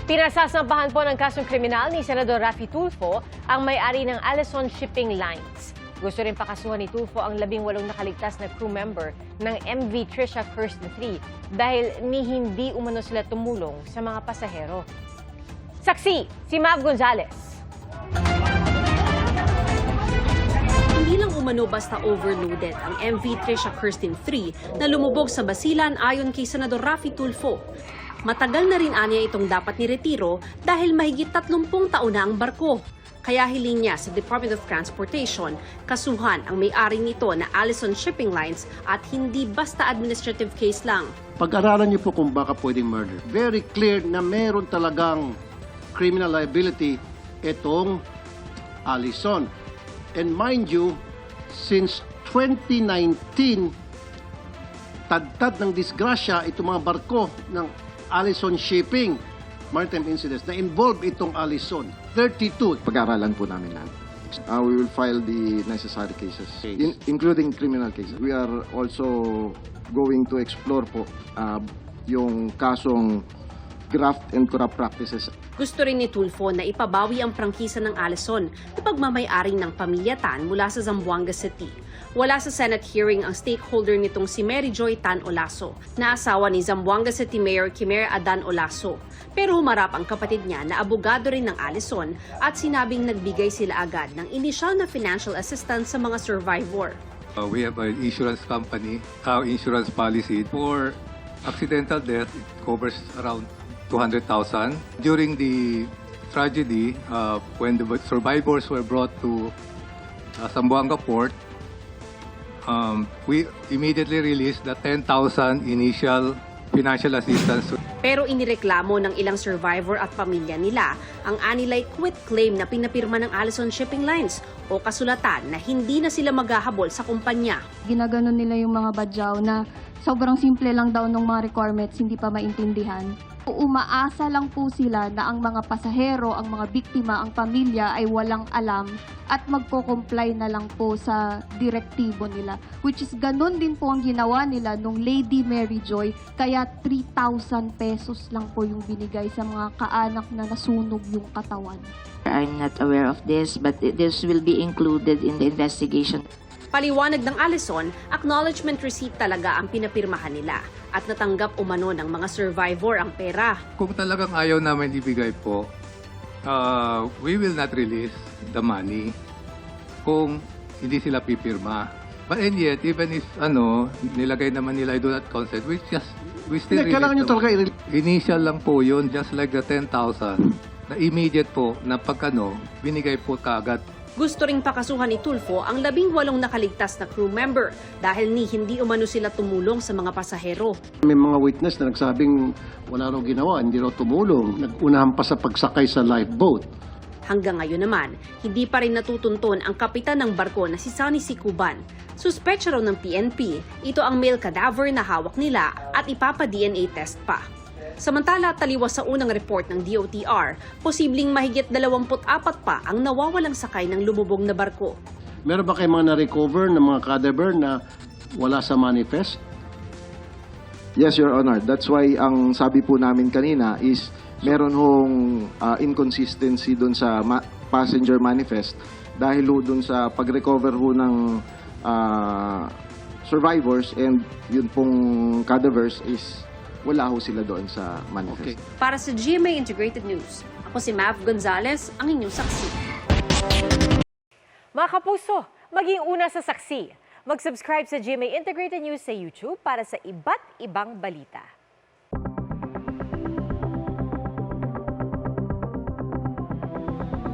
Pinasasampahan po ng kasong kriminal ni Senador Raffy Tulfo ang may-ari ng Allison Shipping Lines. Gusto rin pakasuhan ni Tulfo ang 18 nakaligtas na crew member ng MV Trisha Kirsten III dahil hindi umano sila tumulong sa mga pasahero. Saksi, si Mav Gonzales. Hindi lang umano basta overloaded ang MV Trisha Kirsten III na lumubog sa Basilan ayon kay Senador Raffy Tulfo. Matagal na rin anya itong dapat niretiro dahil mahigit 30 taon na ang barko. Kaya hiling niya sa Department of Transportation, kasuhan ang may-ari nito na Allison Shipping Lines at hindi basta administrative case lang. Pag-aralan niyo po kung baka pwedeng murder. Very clear na meron talagang criminal liability itong Allison. And mind you, since 2019, tad-tad ng disgrasya itong mga barko ng Allison Shipping Maritime Incidents na involved itong Allison. 32. Pag-aaralan po namin lahat. We will file the necessary cases, including criminal cases. We are also going to explore po yung kasong graft and corrupt practices. Gusto rin ni Tulfo na ipabawi ang prangkisa ng Allison na pagmamay-ari ng pamilya Tan mula sa Zamboanga City. Wala sa Senate hearing ang stakeholder nitong si Mary Joy Tan Olaso, na asawa ni Zamboanga City Mayor Kimer Adan Olaso. Pero humarap ang kapatid niya na abogado rin ng Allison at sinabing nagbigay sila agad ng inisyal na financial assistance sa mga survivor. We have an insurance company, our insurance policy for accidental death. It covers around 200,000. During the tragedy, when the survivors were brought to Zamboanga Port, we immediately released the 10,000 initial financial assistance. Pero inireklamo ng ilang survivor at pamilya nila ang anilay quit claim na pinapirma ng Allison Shipping Lines o kasulatan na hindi na sila maghahabol sa kumpanya. Ginaganon nila yung mga badyaw na sobrang simple lang daw ng mga requirements, hindi pa maintindihan. Umaasa lang po sila na ang mga pasahero, ang mga biktima, ang pamilya ay walang alam at magko-comply na lang po sa direktibo nila. Which is ganun din po ang ginawa nila nung Lady Mary Joy, kaya 3,000 pesos lang po yung binigay sa mga kaanak na nasunog yung katawan. I'm not aware of this, but this will be included in the investigation. Paliwanag ng Allison, acknowledgement receipt talaga ang pinapirmahan nila at natanggap umano ng mga survivor ang pera. Kung talagang ayaw namin ibigay po, we will not release the money kung hindi sila pipirma. But and yet, even if nilagay naman nila I do not consent, we still release Kailangan nyo talaga initial lang po yun, just like the 10,000 na immediate po na pag binigay po kaagad. Gusto ring pakasuhan ni Tulfo ang 18 nakaligtas na crew member dahil hindi umano sila tumulong sa mga pasahero. May mga witness na nagsabing wala raw ginawa, hindi raw tumulong. Nag-unahan pa sa pagsakay sa lifeboat. Hanggang ngayon naman, hindi pa rin natutunton ang kapitan ng barko na si Sunny Sicuban. Suspetsya raw ng PNP, ito ang male cadaver na hawak nila at ipapa-DNA test pa. Samantala, taliwas sa unang report ng DOTR, posibleng mahigit 24 pa ang nawawalang sakay ng lumubog na barko. Meron ba kayo mga na-recover ng mga cadaver na wala sa manifest? Yes, Your Honor. That's why ang sabi po namin kanina is meron hong inconsistency doon sa passenger manifest dahil doon sa pag-recover ho ng survivors and yun pong cadavers is wala ho sila doon sa manifest. Okay. Para sa GMA Integrated News, ako si Mav Gonzales, ang inyong saksi. Mga kapuso, maging una sa saksi. Mag-subscribe sa GMA Integrated News sa YouTube para sa iba't ibang balita.